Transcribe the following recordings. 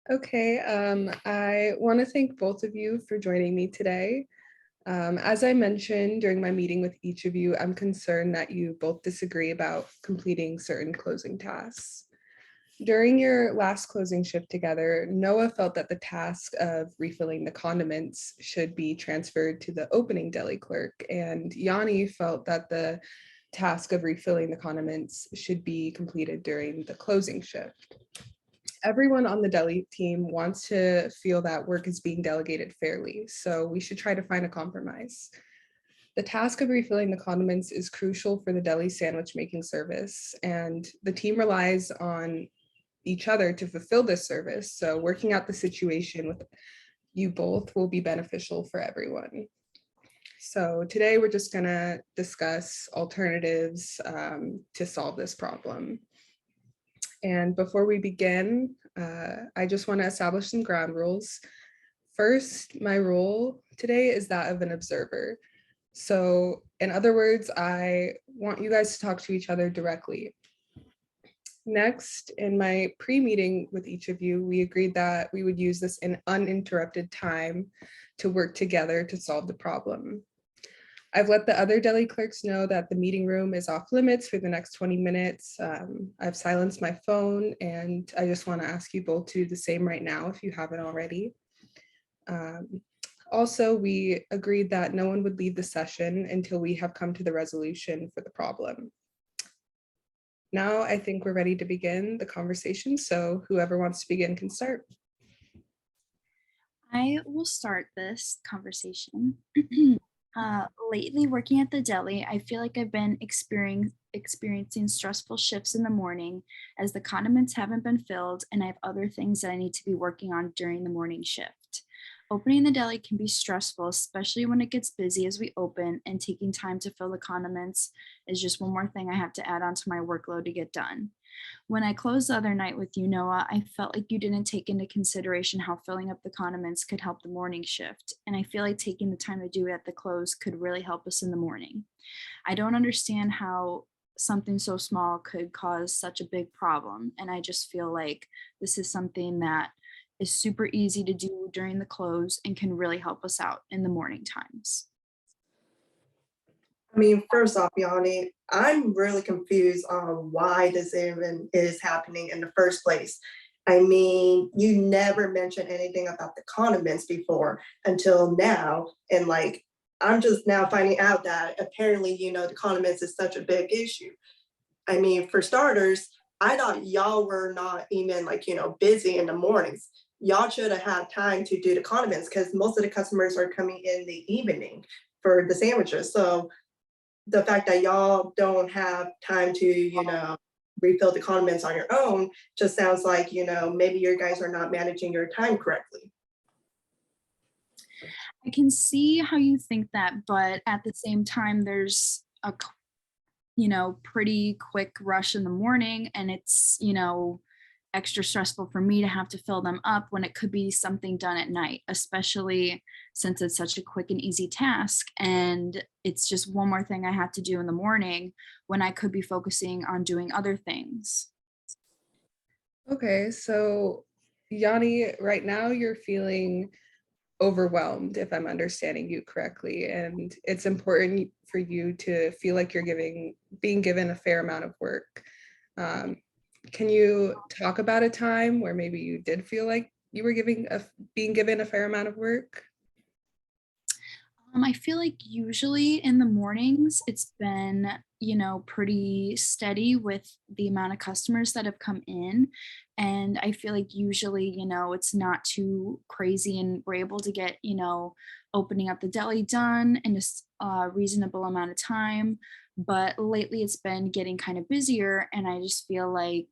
Okay, I want to thank both of you for joining me today. As I mentioned during my meeting with each of you, I'm concerned that you both disagree about completing certain closing tasks. During your last closing shift together, Noah felt that the task of refilling the condiments should be transferred to the opening deli clerk, and Yanni felt that the task of refilling the condiments should be completed during the closing shift. Everyone on the deli team wants to feel that work is being delegated fairly, so we should try to find a compromise. The task of refilling the condiments is crucial for the deli sandwich making service, and the team relies on each other to fulfill this service. So working out the situation with you both will be beneficial for everyone. So today we're just gonna discuss alternatives to solve this problem. And before we begin, I just want to establish some ground rules. First, my role today is that of an observer. So in other words, I want you guys to talk to each other directly. Next, in my pre-meeting with each of you, we agreed that we would use this in uninterrupted time to work together to solve the problem. I've let the other deli clerks know that the meeting room is off limits for the next 20 minutes. I've silenced my phone, and I just want to ask you both to do the same right now if you haven't already. Also, we agreed that no one would leave the session until we have come to the resolution for the problem. Now I think we're ready to begin the conversation, so whoever wants to begin can start. I will start this conversation. Lately, working at the deli, I feel like I've been experiencing stressful shifts in the morning as the condiments haven't been filled and I have other things that I need to be working on during the morning shift. Opening the deli can be stressful, especially when it gets busy as we open, and taking time to fill the condiments is just one more thing I have to add onto my workload to get done. When I closed the other night with you, Noah, I felt like you didn't take into consideration how filling up the condiments could help the morning shift. And I feel like taking the time to do it at the close could really help us in the morning. I don't understand how something so small could cause such a big problem. And I just feel like this is something that is super easy to do during the close and can really help us out in the morning times. I mean, first off, Yanni, I'm really confused on why this even is happening in the first place. I mean, you never mentioned anything about the condiments before until now. And like, I'm just now finding out that apparently, the condiments is such a big issue. I mean, for starters, I thought y'all were not even like, busy in the mornings. Y'all should have had time to do the condiments because most of the customers are coming in the evening for the sandwiches. So the fact that y'all don't have time to, refill the condiments on your own just sounds like, maybe your guys are not managing your time correctly. I can see how you think that, but at the same time, there's a pretty quick rush in the morning, and it's, extra stressful for me to have to fill them up when it could be something done at night, especially since it's such a quick and easy task. And it's just one more thing I have to do in the morning when I could be focusing on doing other things. Okay, so Yanni, right now you're feeling overwhelmed, if I'm understanding you correctly, and it's important for you to feel like you're being given a fair amount of work. Um, can you talk about a time where maybe you did feel like you were being given a fair amount of work? I feel like usually in the mornings it's been, pretty steady with the amount of customers that have come in. And I feel like usually, it's not too crazy and we're able to get, opening up the deli done in a reasonable amount of time. But lately it's been getting kind of busier. And I just feel like,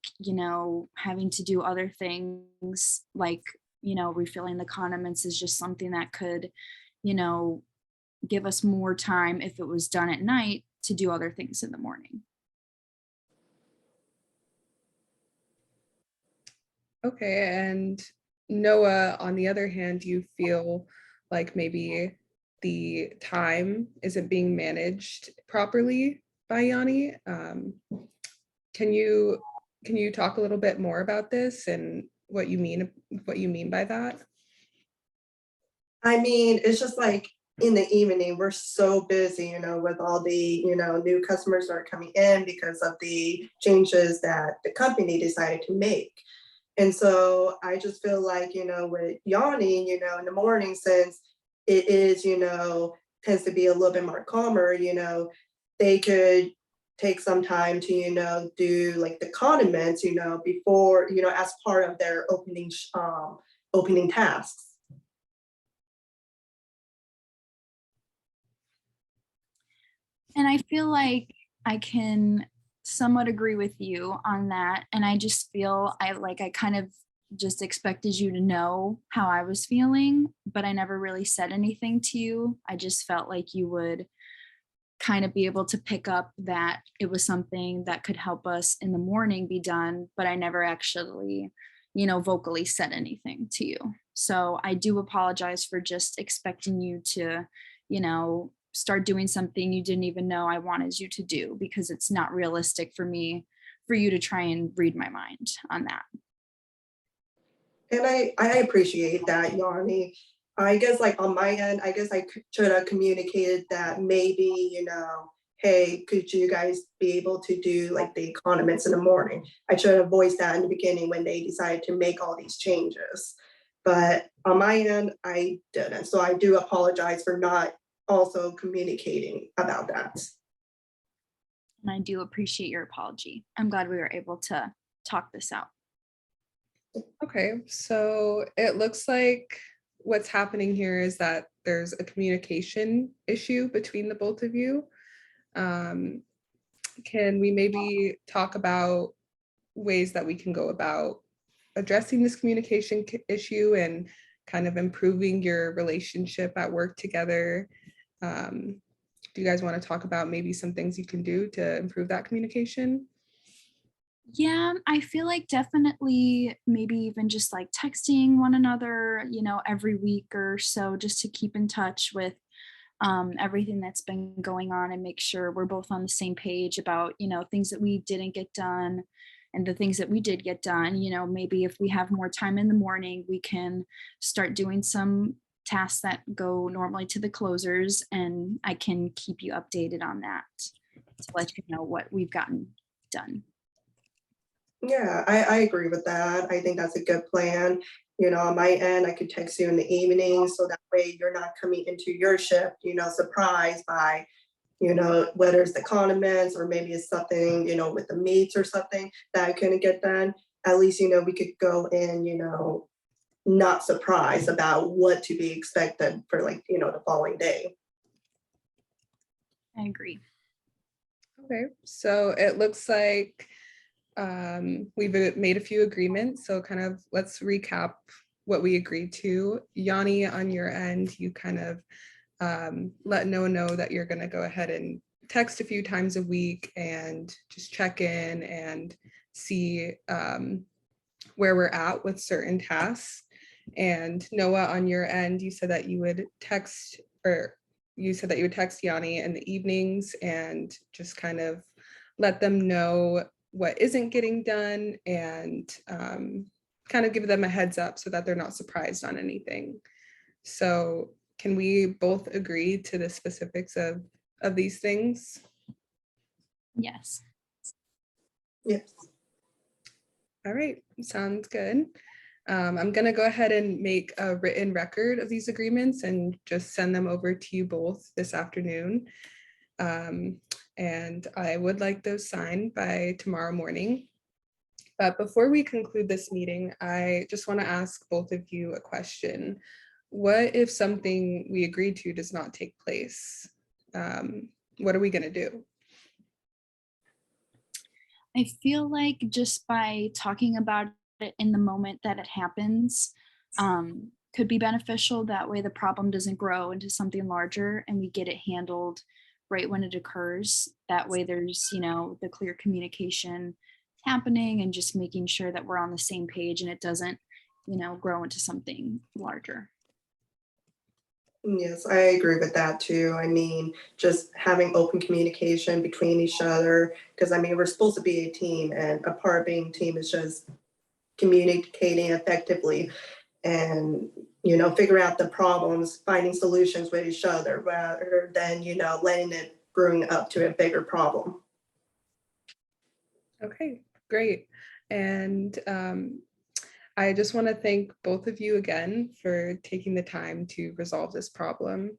having to do other things like, refilling the condiments is just something that could, you know, give us more time if it was done at night to do other things in the morning. Okay, and Noah, on the other hand, you feel like maybe the time isn't being managed properly by Yanni. Can you talk a little bit more about this and what you mean by that? I mean, it's just like in the evening, we're so busy, with all the, new customers that are coming in because of the changes that the company decided to make. And so I just feel like, with yawning, in the morning, since it is, tends to be a little bit more calmer, they could take some time to, do like the condiments, before, as part of their opening tasks. And I feel like I can somewhat agree with you on that. And I just feel I kind of just expected you to know how I was feeling, but I never really said anything to you. I just felt like you would kind of be able to pick up that it was something that could help us in the morning be done, but I never actually, vocally said anything to you. So I do apologize for just expecting you to, start doing something you didn't even know I wanted you to do, because it's not realistic for you to try and read my mind on that. And I appreciate that, Yanni. I guess like on my end, I guess should have communicated that maybe, hey, could you guys be able to do like the condiments in the morning? I should have voiced that in the beginning when they decided to make all these changes. But on my end, I didn't. So I do apologize for not also communicating about that. And I do appreciate your apology. I'm glad we were able to talk this out. Okay, so it looks like what's happening here is that there's a communication issue between the both of you. Can we maybe talk about ways that we can go about addressing this communication issue and kind of improving your relationship at work together? Do you guys want to talk about maybe some things you can do to improve that communication? Yeah, I feel like definitely maybe even just like texting one another, every week or so, just to keep in touch with everything that's been going on and make sure we're both on the same page about, things that we didn't get done and the things that we did get done. Maybe if we have more time in the morning, we can start doing some tasks that go normally to the closers, and I can keep you updated on that to let you know what we've gotten done. Yeah, I agree with that. I think that's a good plan. On my end, I could text you in the evening so that way you're not coming into your shift, surprised by, whether it's the condiments or maybe it's something, with the meats or something that I couldn't get done. At least, we could go in, not surprised about what to be expected for like, the following day. I agree. Okay, so it looks like we've made a few agreements. So kind of let's recap what we agreed to. Yanni, on your end, you kind of let Noah know that you're going to go ahead and text a few times a week and just check in and see where we're at with certain tasks. And Noah, on your end, you said that you would text Yanni in the evenings and just kind of let them know what isn't getting done and kind of give them a heads up so that they're not surprised on anything. So can we both agree to the specifics of these things? Yes. Yes. All right, sounds good. I'm going to go ahead and make a written record of these agreements and just send them over to you both this afternoon. And I would like those signed by tomorrow morning. But before we conclude this meeting, I just want to ask both of you a question. What if something we agreed to does not take place? What are we going to do? I feel like just by talking about it in the moment that it happens could be beneficial. That way the problem doesn't grow into something larger and we get it handled right when it occurs. That way there's, the clear communication happening and just making sure that we're on the same page and it doesn't, grow into something larger. Yes, I agree with that too. I mean, just having open communication between each other, because I mean, we're supposed to be a team, and a part of being a team is just communicating effectively and, you know, figure out the problems, finding solutions with each other rather than, you know, letting it bring up to a bigger problem. Okay, great. And I just want to thank both of you again for taking the time to resolve this problem.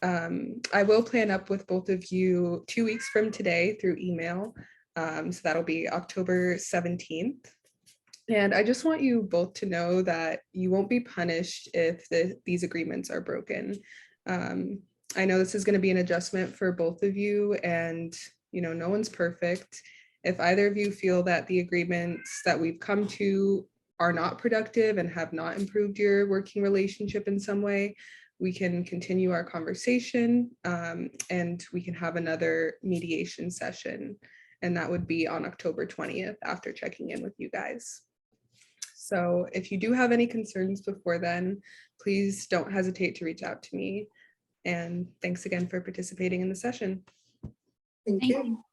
I will plan up with both of you 2 weeks from today through email. So that'll be October 17th. And I just want you both to know that you won't be punished if these agreements are broken. I know this is going to be an adjustment for both of you, and you know, no one's perfect. If either of you feel that the agreements that we've come to are not productive and have not improved your working relationship in some way, we can continue our conversation, and we can have another mediation session. And that would be on October 20th after checking in with you guys. So if you do have any concerns before then, please don't hesitate to reach out to me. And thanks again for participating in the session. Thank Thank you. you.